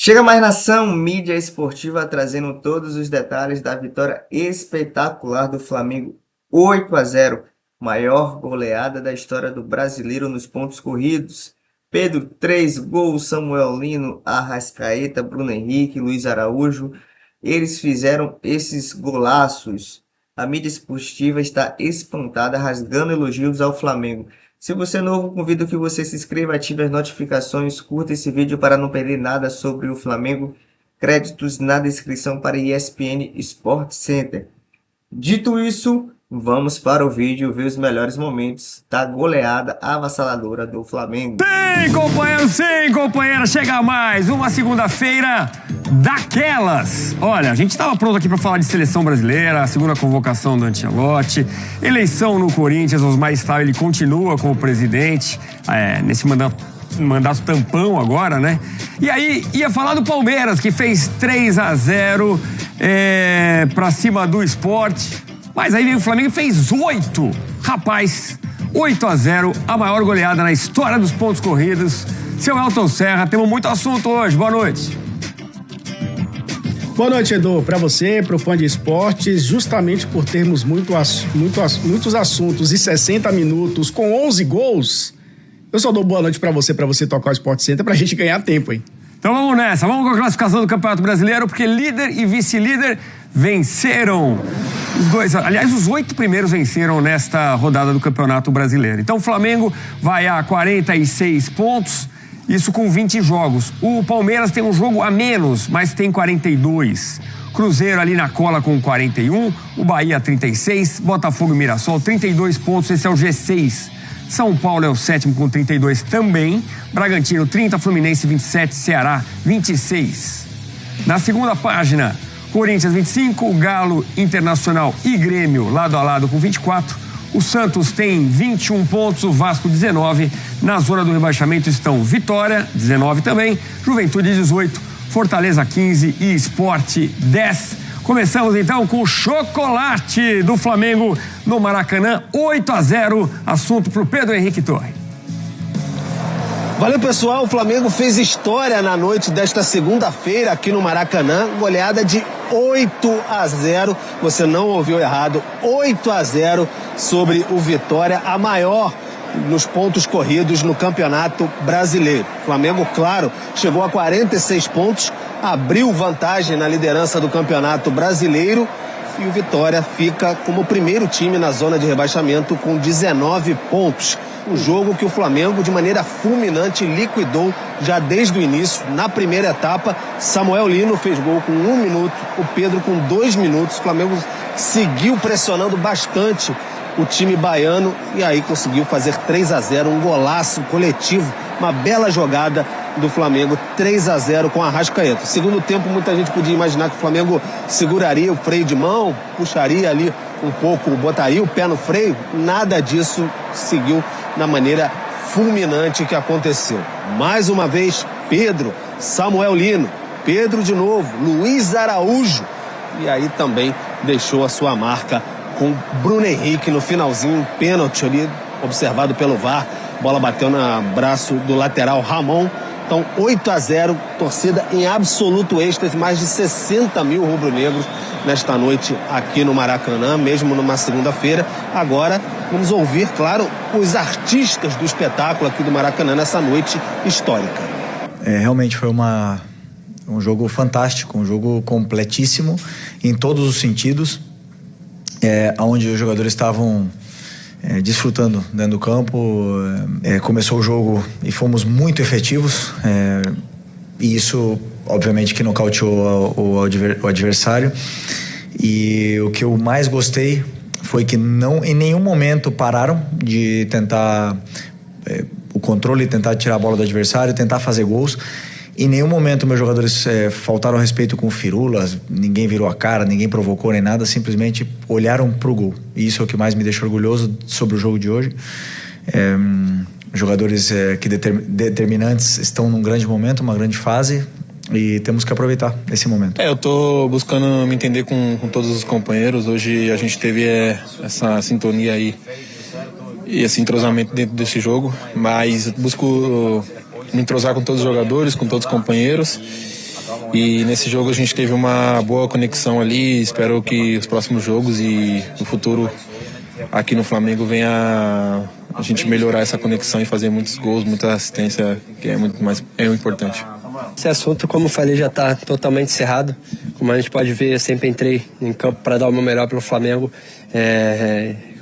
Chega mais nação, mídia esportiva trazendo todos os detalhes da vitória espetacular do Flamengo 8-0, maior goleada da história do brasileiro nos pontos corridos. Pedro, 3 gols, Samuel Lino, Arrascaeta, Bruno Henrique, Luiz Araújo, eles fizeram esses golaços. A mídia esportiva está espantada, rasgando elogios ao Flamengo. Se você é novo, convido que você se inscreva, ative as notificações, curta esse vídeo para não perder nada sobre o Flamengo. Créditos na descrição para ESPN Sport Center. Dito isso, vamos para o vídeo ver os melhores momentos da goleada avassaladora do Flamengo. Sim, companheiro, chega mais uma segunda-feira daquelas. Olha, a gente estava pronto aqui para falar de seleção brasileira, a segunda convocação do Ancelotti, eleição no Corinthians, Osmar Style, ele continua como presidente, nesse mandato tampão agora, né? E aí ia falar do Palmeiras, que fez 3-0 pra cima do Sport, mas aí veio o Flamengo e fez 8. Rapaz, 8-0, a maior goleada na história dos pontos corridos. Seu Elton Serra, temos muito assunto hoje, boa noite. Boa noite, Edu, para você, para o fã de esportes, justamente por termos muitos assuntos e 60 minutos com 11 gols, eu só dou boa noite para você tocar o Sport Center pra gente ganhar tempo, hein? Então vamos nessa, vamos com a classificação do Campeonato Brasileiro, porque líder e vice-líder venceram. Os dois, aliás, os 8 primeiros venceram nesta rodada do Campeonato Brasileiro. Então o Flamengo vai a 46 pontos, isso com 20 jogos. O Palmeiras tem um jogo a menos, mas tem 42. Cruzeiro ali na cola com 41, o Bahia 36, Botafogo e Mirassol 32 pontos, esse é o G6. São Paulo é o 7º com 32 também, Bragantino 30, Fluminense 27, Ceará 26. Na segunda página, Corinthians 25, Galo, Internacional e Grêmio lado a lado com 24. O Santos tem 21 pontos, o Vasco 19. Na zona do rebaixamento estão Vitória, 19 também, Juventude 18, Fortaleza 15 e Sport 10. Começamos então com o chocolate do Flamengo no Maracanã, 8-0. Assunto para o Pedro Henrique Torre. Valeu, pessoal. O Flamengo fez história na noite desta segunda-feira aqui no Maracanã. Goleada de 8-0. Você não ouviu errado. 8-0 sobre o Vitória, a maior nos pontos corridos no Campeonato Brasileiro. O Flamengo, claro, chegou a 46 pontos, abriu vantagem na liderança do Campeonato Brasileiro e o Vitória fica como primeiro time na zona de rebaixamento com 19 pontos. Um jogo que o Flamengo, de maneira fulminante, liquidou já desde o início. Na primeira etapa, Samuel Lino fez gol com 1 minuto, o Pedro com 2 minutos. O Flamengo seguiu pressionando bastante o time baiano e aí conseguiu fazer 3-0, um golaço coletivo, uma bela jogada do Flamengo, 3-0 com a Arrascaeta. Segundo tempo, muita gente podia imaginar que o Flamengo seguraria o freio de mão, puxaria ali um pouco, botaria o pé no freio. Nada disso seguiu na maneira fulminante que aconteceu. Mais uma vez, Pedro, Samuel Lino, Pedro de novo, Luiz Araújo, e aí também deixou a sua marca com Bruno Henrique no finalzinho, um pênalti ali, observado pelo VAR, bola bateu no braço do lateral Ramon. Então 8-0, torcida em absoluto êxtase, mais de 60 mil rubro-negros nesta noite aqui no Maracanã, mesmo numa segunda-feira. Agora vamos ouvir, claro, os artistas do espetáculo aqui do Maracanã nessa noite histórica. Realmente foi um jogo fantástico, um jogo completíssimo em todos os sentidos, onde os jogadores estavam desfrutando dentro do campo. Começou o jogo e fomos muito efetivos, e isso obviamente que nocauteou o adversário. E o que eu mais gostei foi que não em nenhum momento pararam de tentar o controle, tentar tirar a bola do adversário, tentar fazer gols. Em nenhum momento meus jogadores faltaram respeito com firulas, ninguém virou a cara, ninguém provocou nem nada, simplesmente olharam pro gol. E isso é o que mais me deixa orgulhoso sobre o jogo de hoje. Jogadores determinantes estão num grande momento, uma grande fase, e temos que aproveitar esse momento. Eu tô buscando me entender com todos os companheiros. Hoje a gente teve essa sintonia aí e esse entrosamento dentro desse jogo, mas busco me entrosar com todos os jogadores, com todos os companheiros E nesse jogo a gente teve uma boa conexão ali. Espero que os próximos jogos e o futuro aqui no Flamengo venha a gente melhorar essa conexão e fazer muitos gols, muita assistência, que é muito mais importante. Esse assunto, como eu falei, já está totalmente encerrado. Como a gente pode ver, eu sempre entrei em campo para dar o meu melhor pelo Flamengo.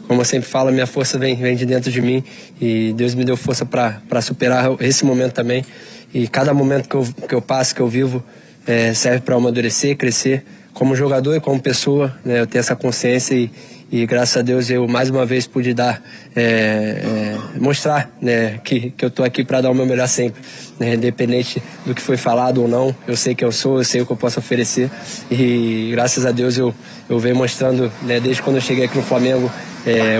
Como eu sempre falo, minha força vem de dentro de mim e Deus me deu força para superar esse momento também. E cada momento que eu passo, que eu vivo, serve para amadurecer, crescer como jogador e como pessoa, né? Eu tenho essa consciência e graças a Deus eu mais uma vez pude mostrar, né, que eu tô aqui para dar o meu melhor sempre, né, independente do que foi falado ou não. Eu sei quem eu sou, eu sei o que eu posso oferecer e graças a Deus eu venho mostrando, né, desde quando eu cheguei aqui no Flamengo,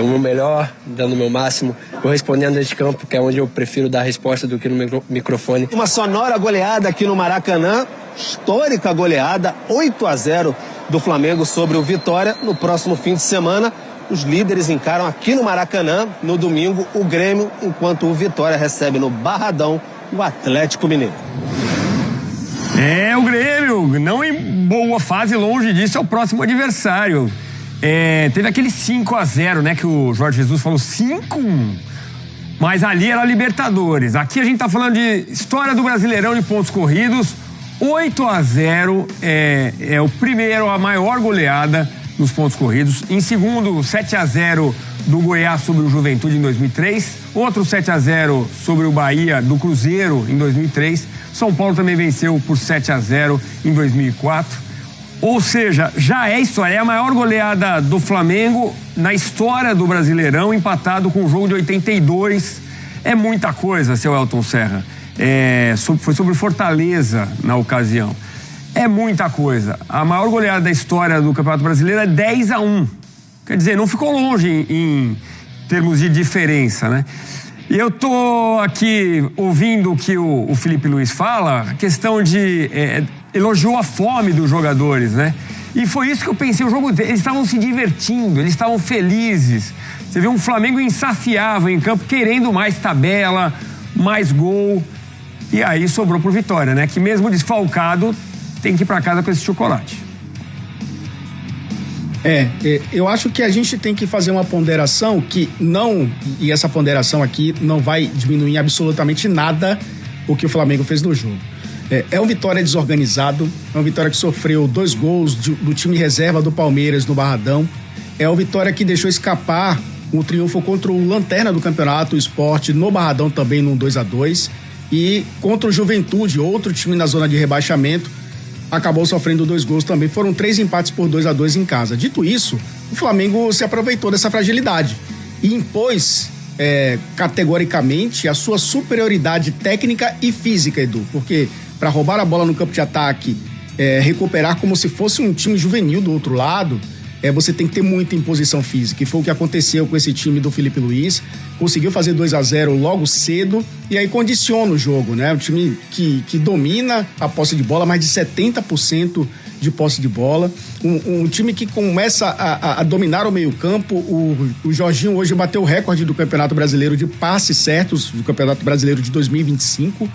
o meu melhor, dando o meu máximo, correspondendo dentro de campo, que é onde eu prefiro dar resposta do que no microfone. Uma sonora goleada aqui no Maracanã, histórica goleada, 8-0 do Flamengo sobre o Vitória. No próximo fim de semana, os líderes encaram aqui no Maracanã, no domingo, o Grêmio, enquanto o Vitória recebe no Barradão o Atlético Mineiro. O Grêmio, não em boa fase, longe disso, é o próximo adversário. Teve aquele 5-0, né, que o Jorge Jesus falou 5-1, mas ali era Libertadores. Aqui a gente tá falando de história do Brasileirão de pontos corridos. 8-0 é o primeiro, a maior goleada nos pontos corridos. Em segundo, 7-0 do Goiás sobre o Juventude em 2003. Outro 7-0 sobre o Bahia do Cruzeiro em 2003. São Paulo também venceu por 7-0 em 2004. Ou seja, já é história, é a maior goleada do Flamengo na história do Brasileirão, empatado com o jogo de 82. É muita coisa, seu Elton Serra. Foi sobre Fortaleza na ocasião. É muita coisa. A maior goleada da história do Campeonato Brasileiro é 10-1. Quer dizer, não ficou longe em termos de diferença, né? E eu tô aqui ouvindo o que o Felipe Luiz fala, a questão de... elogiou a fome dos jogadores, né? E foi isso que eu pensei, o jogo deles, eles estavam se divertindo, eles estavam felizes. Você vê um Flamengo insaciável em campo, querendo mais tabela, mais gol. E aí sobrou pro Vitória, né? Que mesmo desfalcado, tem que ir pra casa com esse chocolate. Eu acho que a gente tem que fazer uma ponderação que não, e essa ponderação aqui não vai diminuir absolutamente nada o que o Flamengo fez no jogo. É um Vitória desorganizado, é um Vitória que sofreu 2 gols do time reserva do Palmeiras no Barradão, é um Vitória que deixou escapar o triunfo contra o lanterna do campeonato, o Sport, no Barradão também num 2-2, e contra o Juventude, outro time na zona de rebaixamento, acabou sofrendo 2 gols também. Foram 3 empates por 2-2 em casa. Dito isso, o Flamengo se aproveitou dessa fragilidade e impôs categoricamente a sua superioridade técnica e física, Edu, porque para roubar a bola no campo de ataque, recuperar como se fosse um time juvenil do outro lado, você tem que ter muita imposição física, e foi o que aconteceu com esse time do Felipe Luiz. Conseguiu fazer 2-0 logo cedo e aí condiciona o jogo, né? Um time que domina a posse de bola, mais de 70% de posse de bola, um time que começa a dominar o meio-campo. O Jorginho hoje bateu o recorde do Campeonato Brasileiro de passes certos, do Campeonato Brasileiro de 2025.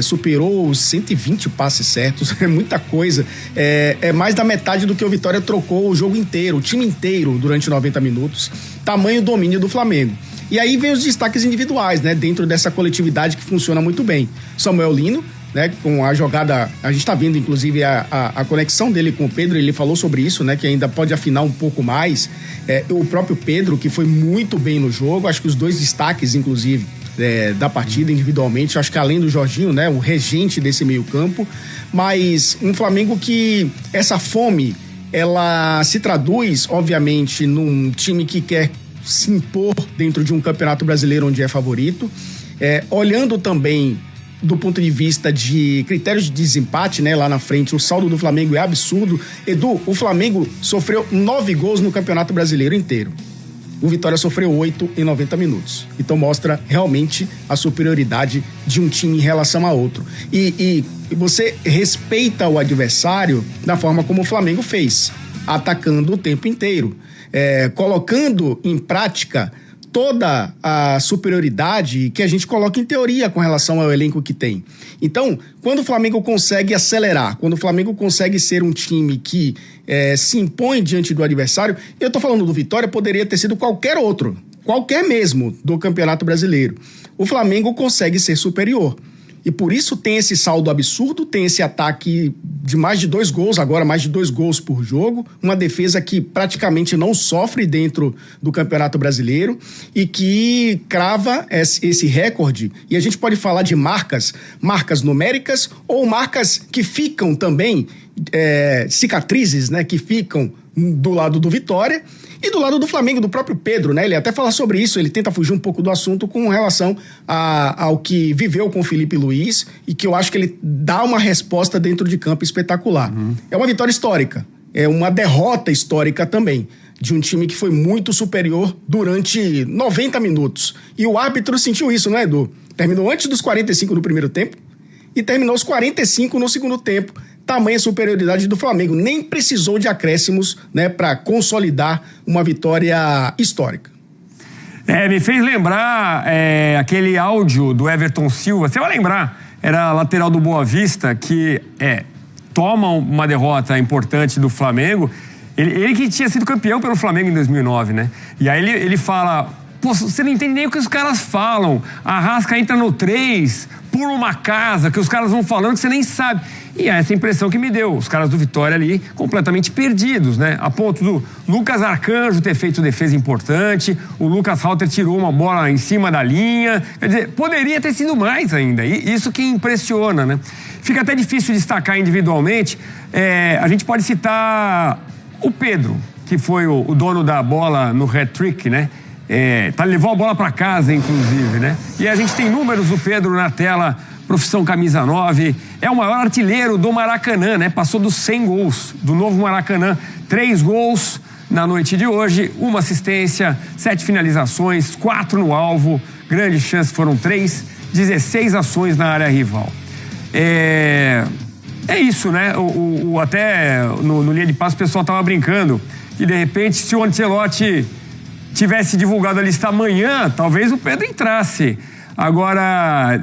Superou os 120 passes certos, é muita coisa, é mais da metade do que o Vitória trocou o jogo inteiro, o time inteiro durante 90 minutos, tamanho domínio do Flamengo. E aí vem os destaques individuais, né, dentro dessa coletividade que funciona muito bem. Samuel Lino, né, com a jogada, a gente tá vendo inclusive a conexão dele com o Pedro, ele falou sobre isso, né, que ainda pode afinar um pouco mais. O próprio Pedro, que foi muito bem no jogo, acho que os 2 destaques, inclusive, da partida individualmente, acho que além do Jorginho, né, o regente desse meio campo, mas um Flamengo que essa fome, ela se traduz, obviamente, num time que quer se impor dentro de um campeonato brasileiro onde é favorito, olhando também do ponto de vista de critérios de desempate, né, lá na frente, o saldo do Flamengo é absurdo. Edu, o Flamengo sofreu 9 gols no Campeonato Brasileiro inteiro. O Vitória sofreu 8 em 90 minutos. Então mostra realmente a superioridade de um time em relação a outro. E você respeita o adversário da forma como o Flamengo fez, atacando o tempo inteiro, colocando em prática toda a superioridade que a gente coloca em teoria com relação ao elenco que tem. Então, quando o Flamengo consegue acelerar, quando o Flamengo consegue ser um time que se impõe diante do adversário, eu tô falando do Vitória, poderia ter sido qualquer outro, qualquer mesmo do Campeonato Brasileiro. O Flamengo consegue ser superior. E por isso tem esse saldo absurdo, tem esse ataque de mais de 2 gols, agora mais de 2 gols por jogo, uma defesa que praticamente não sofre dentro do Campeonato Brasileiro e que crava esse recorde. E a gente pode falar de marcas numéricas ou marcas que ficam também, cicatrizes, né, que ficam do lado do Vitória e do lado do Flamengo, do próprio Pedro, né? Ele até fala sobre isso, ele tenta fugir um pouco do assunto com relação ao que viveu com o Felipe Luiz e que eu acho que ele dá uma resposta dentro de campo espetacular. É uma vitória histórica, é uma derrota histórica também, de um time que foi muito superior durante 90 minutos. E o árbitro sentiu isso, né, Edu? Terminou antes dos 45 no primeiro tempo e terminou os 45 no segundo tempo. Tamanha superioridade do Flamengo. Nem precisou de acréscimos, né, para consolidar uma vitória histórica. Me fez lembrar aquele áudio do Everton Silva. Você vai lembrar, era lateral do Boa Vista, que toma uma derrota importante do Flamengo. Ele que tinha sido campeão pelo Flamengo em 2009, né? E aí ele fala... Pô, você não entende nem o que os caras falam. A Arrasca entra no 3, pula uma casa, que os caras vão falando que você nem sabe. E é essa impressão que me deu. Os caras do Vitória ali completamente perdidos, né? A ponto do Lucas Arcanjo ter feito defesa importante, o Lucas Halter tirou uma bola em cima da linha. Quer dizer, poderia ter sido mais ainda. E isso que impressiona, né? Fica até difícil destacar individualmente. A gente pode citar o Pedro, que foi o dono da bola no hat-trick, né? Levou a bola para casa, inclusive, né? E a gente tem números do Pedro na tela, profissão camisa 9, é o maior artilheiro do Maracanã, né? Passou dos 100 gols do novo Maracanã, 3 gols na noite de hoje, 1 assistência, 7 finalizações, 4 no alvo, grandes chances foram 3, 16 ações na área rival. É isso, né? Até no linha de passe o pessoal tava brincando que de repente se o Ancelotti tivesse divulgado a lista amanhã, talvez o Pedro entrasse. Agora,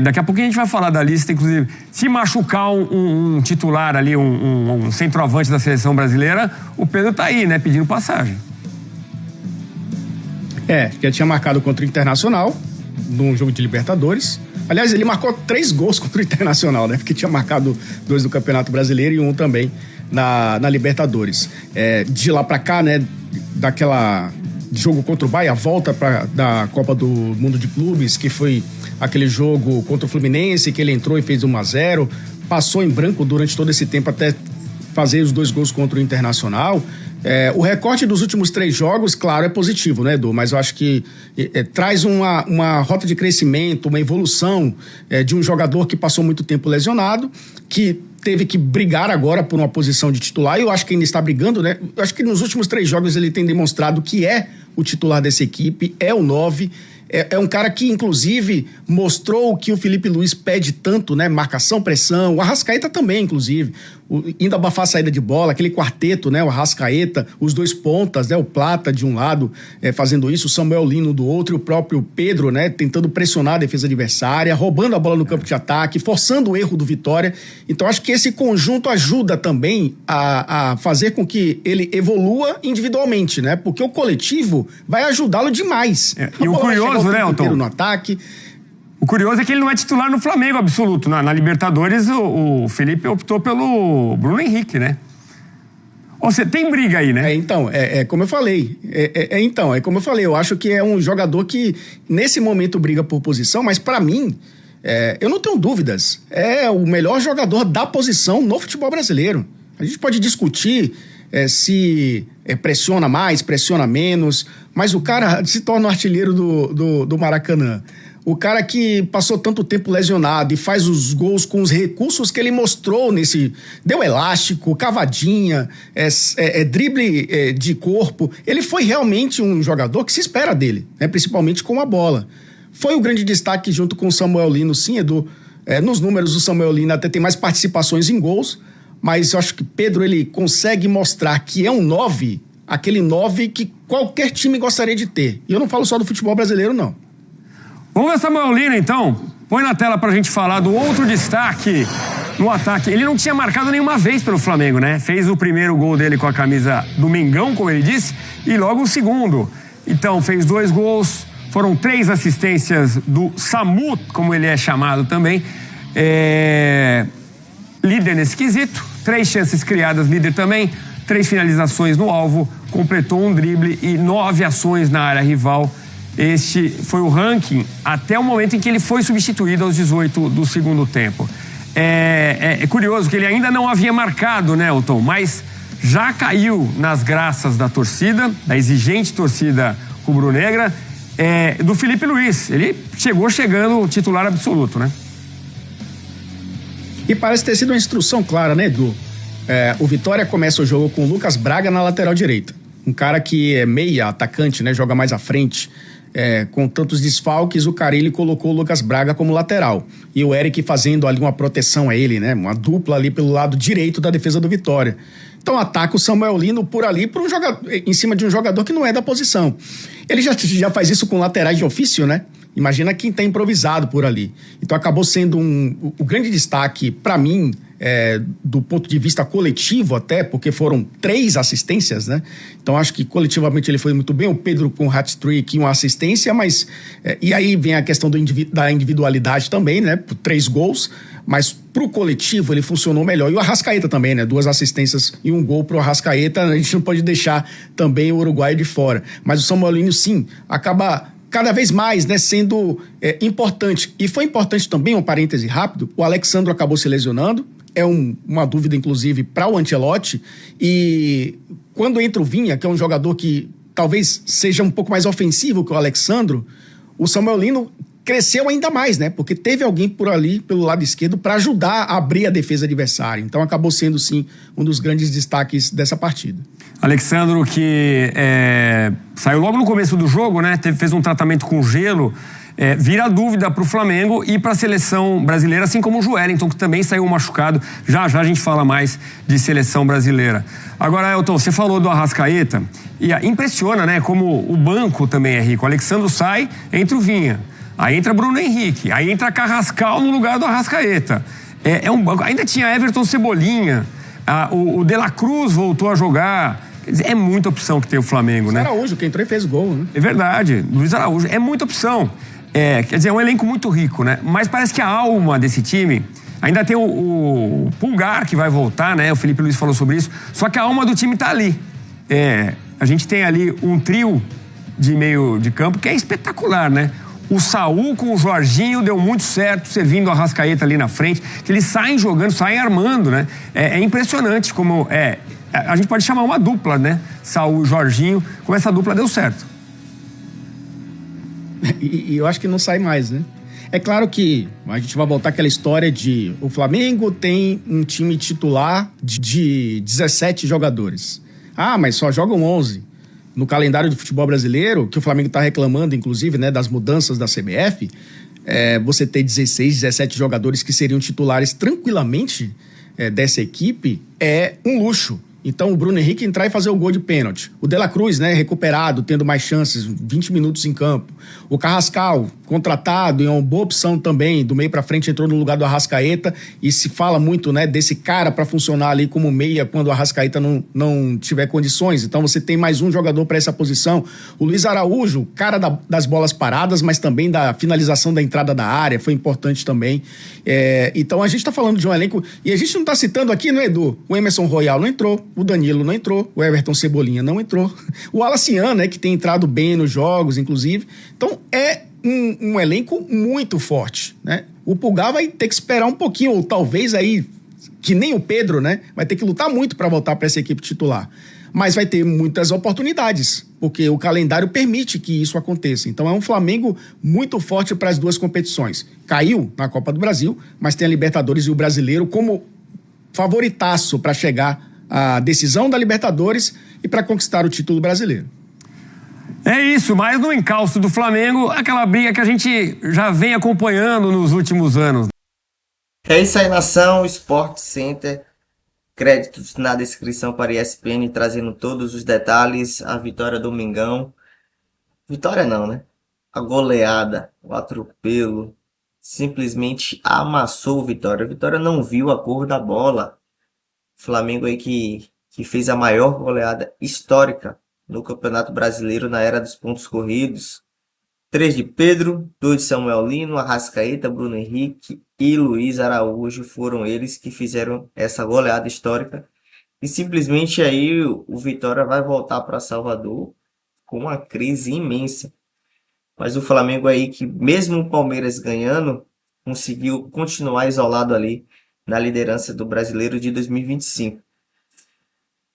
daqui a pouco a gente vai falar da lista, inclusive. Se machucar um titular ali, um centroavante da seleção brasileira, o Pedro tá aí, né, pedindo passagem. Já tinha marcado contra o Internacional, num jogo de Libertadores. Aliás, ele marcou 3 gols contra o Internacional, né, porque tinha marcado 2 no Campeonato Brasileiro e 1 também na Libertadores. De lá pra cá, né, daquela jogo contra o Bahia, a volta da Copa do Mundo de Clubes, que foi aquele jogo contra o Fluminense, que ele entrou e fez 1-0, passou em branco durante todo esse tempo até fazer os 2 gols contra o Internacional. O recorte dos últimos 3 jogos, claro, é positivo, né, Edu? Mas eu acho que traz uma rota de crescimento, uma evolução de um jogador que passou muito tempo lesionado, que teve que brigar agora por uma posição de titular, e eu acho que ainda está brigando, né? Eu acho que nos últimos 3 jogos ele tem demonstrado que é o titular dessa equipe, é o 9, é um cara que, inclusive, mostrou o que o Felipe Luiz pede tanto, né? Marcação, pressão, o Arrascaeta também, inclusive, indo abafar a saída de bola, aquele quarteto, né? O Arrascaeta, os 2 pontas, né? O Plata de um lado fazendo isso, o Samuel Lino do outro, e o próprio Pedro, né? Tentando pressionar a defesa adversária, roubando a bola no campo de ataque, forçando o erro do Vitória. Então acho que esse conjunto ajuda também a fazer com que ele evolua individualmente, né? Porque o coletivo vai ajudá-lo demais. E o curioso, né, Elton? No ataque. O curioso é que ele não é titular no Flamengo absoluto. Na Libertadores, o Felipe optou pelo Bruno Henrique, né? Ou seja, tem briga aí, né? Então, como eu falei. Como eu falei, eu acho que é um jogador que, nesse momento, briga por posição, mas pra mim, eu não tenho dúvidas. É o melhor jogador da posição no futebol brasileiro. A gente pode discutir se pressiona mais, pressiona menos, mas o cara se torna o artilheiro do Maracanã. O cara que passou tanto tempo lesionado e faz os gols com os recursos que ele mostrou deu elástico, cavadinha, drible de corpo. Ele foi realmente um jogador que se espera dele, né? Principalmente com a bola. Foi o grande destaque junto com o Samuel Lino, sim, Edu. Nos números, o Samuel Lino até tem mais participações em gols, mas eu acho que Pedro ele consegue mostrar que é um 9, aquele 9 que qualquer time gostaria de ter. E eu não falo só do futebol brasileiro, não. Vamos ver Samuel Lino, então. Põe na tela pra gente falar do outro destaque no ataque. Ele não tinha marcado nenhuma vez pelo Flamengo, né? Fez o primeiro gol dele com a camisa do Mengão, como ele disse, e logo o segundo. Então, fez 2 gols, foram 3 assistências do Samu, como ele é chamado também. Líder nesse quesito, 3 chances criadas, líder também, 3 finalizações no alvo, completou um drible e 9 ações na área rival. Este foi o ranking até o momento em que ele foi substituído aos 18 do segundo tempo. É curioso que ele ainda não havia marcado, né, Elton? Mas já caiu nas graças da torcida, da exigente torcida rubro-negra, do Felipe Luiz. Ele chegando titular absoluto, né? E parece ter sido uma instrução clara, né, Edu? O Vitória começa o jogo com o Lucas Braga na lateral direita. Um cara que é meia, atacante, né, joga mais à frente. Com tantos desfalques, o Carille colocou o Lucas Braga como lateral. E o Eric fazendo ali uma proteção a ele, né? Uma dupla ali pelo lado direito da defesa do Vitória. Então ataca o Samuel Lino por ali, em cima de um jogador que não é da posição. Ele já faz isso com laterais de ofício, né? Imagina quem tá improvisado por ali. Então acabou sendo o grande destaque para mim, do ponto de vista coletivo até, porque foram 3 assistências, né? Então acho que coletivamente ele foi muito bem, o Pedro com hat-trick e uma assistência, mas e aí vem a questão da individualidade também, né? Por 3 gols, mas pro coletivo ele funcionou melhor. E o Arrascaeta também, né? 2 assistências e 1 gol pro Arrascaeta, a gente não pode deixar também o uruguaio de fora. Mas o Samuel Lino, sim, acaba cada vez mais, né, sendo importante. E foi importante também, um parêntese rápido, o Alexandro acabou se lesionando, uma dúvida, inclusive, para o Ancelotti, e quando entra o Vinha, que é um jogador que talvez seja um pouco mais ofensivo que o Alexandro, o Samuel Lino cresceu ainda mais, né, porque teve alguém por ali, pelo lado esquerdo, para ajudar a abrir a defesa adversária. Então acabou sendo, sim, um dos grandes destaques dessa partida. Alexandro, que saiu logo no começo do jogo, né? Fez um tratamento com gelo, vira dúvida para o Flamengo e para a seleção brasileira, assim como o Joelinton, que também saiu machucado. Já a gente fala mais de seleção brasileira. Agora, Elton, você falou do Arrascaeta e impressiona, né? Como o banco também é rico. O Alexandro sai, entra o Vinha. Aí entra Bruno Henrique, aí entra Carrascal no lugar do Arrascaeta. É um banco. Ainda tinha Everton Cebolinha, o De La Cruz voltou a jogar. Quer dizer, é muita opção que tem o Flamengo, né? Luiz Araújo, que entrou e fez gol, né? É verdade, Luiz Araújo. É muita opção. Quer dizer, é um elenco muito rico, né? Mas parece que a alma desse time... Ainda tem o Pulgar, que vai voltar, né? O Felipe Luiz falou sobre isso. Só que a alma do time tá ali. A gente tem ali um trio de meio de campo que é espetacular, né? O Saul com o Jorginho deu muito certo, servindo o Arrascaeta ali na frente, que eles saem jogando, saem armando, né? É impressionante como a gente pode chamar uma dupla, né? Saul e Jorginho, como essa dupla deu certo. E eu acho que não sai mais, né? É claro que a gente vai voltar àquela história de o Flamengo tem um time titular de 17 jogadores. Mas só jogam 11. No calendário do futebol brasileiro, que o Flamengo está reclamando, inclusive, né, das mudanças da CBF, você ter 16, 17 jogadores que seriam titulares tranquilamente dessa equipe é um luxo. Então o Bruno Henrique entrar e fazer o gol de pênalti. O De La Cruz, né, recuperado, tendo mais chances, 20 minutos em campo. O Carrascal, contratado, é uma boa opção também, do meio pra frente entrou no lugar do Arrascaeta, e se fala muito, né, desse cara para funcionar ali como meia quando o Arrascaeta não tiver condições. Então você tem mais um jogador para essa posição. O Luiz Araújo, cara das bolas paradas, mas também da finalização da entrada da área, foi importante também. Então a gente tá falando de um elenco, e a gente não tá citando aqui, não é, Edu? O Emerson Royal não entrou, o Danilo não entrou, o Everton Cebolinha não entrou, o Alacian, né, que tem entrado bem nos jogos, inclusive. Então é um elenco muito forte, né? O Pulgar vai ter que esperar um pouquinho, ou talvez aí, que nem o Pedro, né, vai ter que lutar muito para voltar para essa equipe titular. Mas vai ter muitas oportunidades, porque o calendário permite que isso aconteça. Então é um Flamengo muito forte para as duas competições. Caiu na Copa do Brasil, mas tem a Libertadores e o Brasileiro como favoritaço para chegar à decisão da Libertadores e para conquistar o título brasileiro. É isso, mas no encalço do Flamengo, aquela briga que a gente já vem acompanhando nos últimos anos. É isso aí, nação. Sport Center Créditos na descrição para a ESPN, trazendo todos os detalhes. A vitória do Mengão. Vitória não, né? A goleada, o atropelo, simplesmente amassou o Vitória. O Vitória não viu a cor da bola. Flamengo aí que fez a maior goleada histórica no Campeonato Brasileiro na era dos pontos corridos. 3 de Pedro, 2 de Samuel Lino, Arrascaeta, Bruno Henrique e Luiz Araújo foram eles que fizeram essa goleada histórica. E simplesmente aí o Vitória vai voltar para Salvador com uma crise imensa. Mas o Flamengo aí, que mesmo o Palmeiras ganhando, conseguiu continuar isolado ali na liderança do Brasileiro de 2025.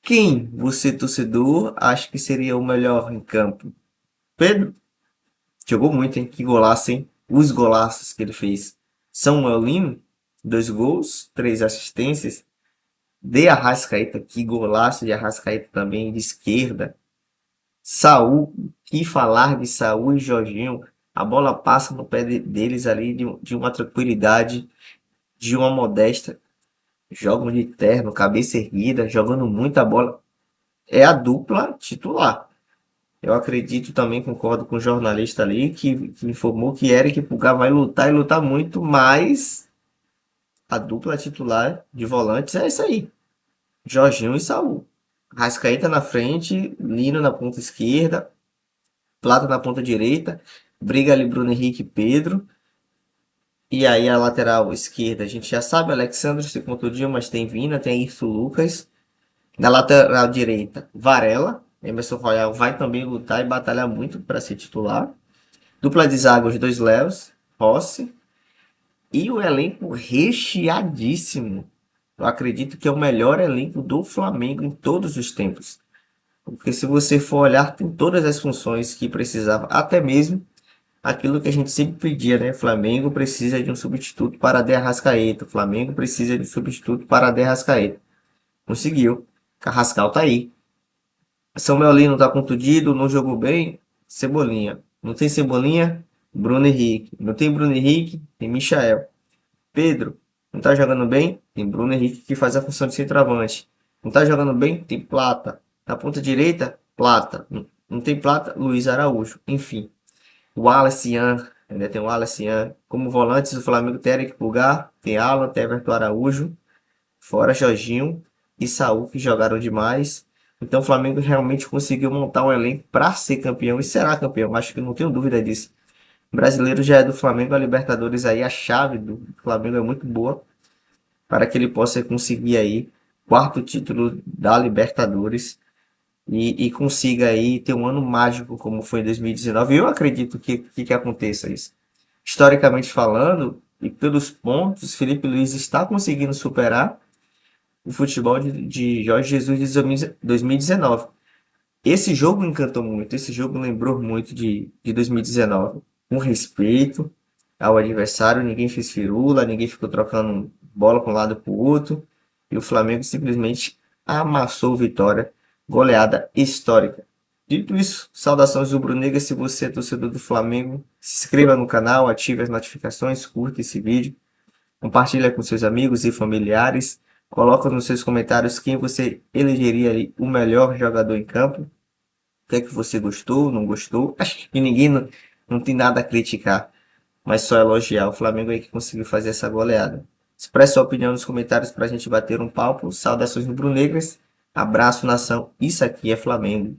Quem você, torcedor, acha que seria o melhor em campo? Pedro? Jogou muito, hein? Que golaço, hein? Os golaços que ele fez. Samuel Lino, 2 gols, 3 assistências. De Arrascaeta, que golaço de Arrascaeta também, de esquerda. Saul, que falar de Saul e Jorginho, a bola passa no pé deles ali de uma tranquilidade, de uma modéstia, jogam de terno, cabeça erguida, jogando muita bola, é a dupla titular. Eu acredito também, concordo com o jornalista ali, que informou que Eric Pulgar vai lutar e lutar muito, mas a dupla titular de volantes é isso aí, Jorginho e Saul. Rascaeta na frente, Lino na ponta esquerda, Plata na ponta direita, briga ali Bruno Henrique e Pedro. E aí a lateral esquerda, a gente já sabe, Alexandre se contundiu, mas tem Vina, tem Ayrton Lucas. Na lateral direita, Varela. Emerson Royal vai também lutar e batalhar muito para ser titular. Dupla de zaga, os 2 Léos, Rossi. E o elenco recheadíssimo. Eu acredito que é o melhor elenco do Flamengo em todos os tempos. Porque se você for olhar, tem todas as funções que precisava, até mesmo aquilo que a gente sempre pedia, né? Flamengo precisa de um substituto para De Arrascaeta. Flamengo precisa de um substituto para De Arrascaeta. Conseguiu. Carrascal tá aí. Samuel Lino tá contundido, não jogou bem. Cebolinha. Não tem Cebolinha? Bruno Henrique. Não tem Bruno Henrique? Tem Michael. Pedro. Não tá jogando bem? Tem Bruno Henrique que faz a função de centroavante. Não tá jogando bem? Tem Plata. Na ponta direita, Plata. Não tem Plata? Luiz Araújo. Enfim. O Wallace Ian. Ainda tem o Wallace Ian. Como volantes do Flamengo tem Eric Pulgar. Tem Alan, tem Everton Araújo. Fora Jorginho e Saul, que jogaram demais. Então o Flamengo realmente conseguiu montar um elenco para ser campeão e será campeão. Acho que não tenho dúvida disso. O brasileiro já é do Flamengo, a Libertadores aí, a chave do Flamengo é muito boa para que ele possa conseguir aí 4º título da Libertadores e consiga aí ter um ano mágico como foi em 2019. E eu acredito que aconteça isso. Historicamente falando e pelos pontos, Felipe Luiz está conseguindo superar o futebol de Jorge Jesus de 2019. Esse jogo encantou muito, esse jogo lembrou muito de 2019. Com respeito ao adversário, ninguém fez firula, ninguém ficou trocando bola para um lado para o outro. E o Flamengo simplesmente amassou o Vitória, goleada histórica. Dito isso, saudações rubro-negras. Se você é torcedor do Flamengo, se inscreva no canal, ative as notificações, curta esse vídeo, compartilha com seus amigos e familiares. Coloca nos seus comentários quem você elegeria ali o melhor jogador em campo. O que é que você gostou, não gostou. Acho que ninguém não tem nada a criticar, mas só elogiar. O Flamengo aí que conseguiu fazer essa goleada. Expresse sua opinião nos comentários para a gente bater um papo. Saudações rubro-negras. Abraço, nação. Isso aqui é Flamengo.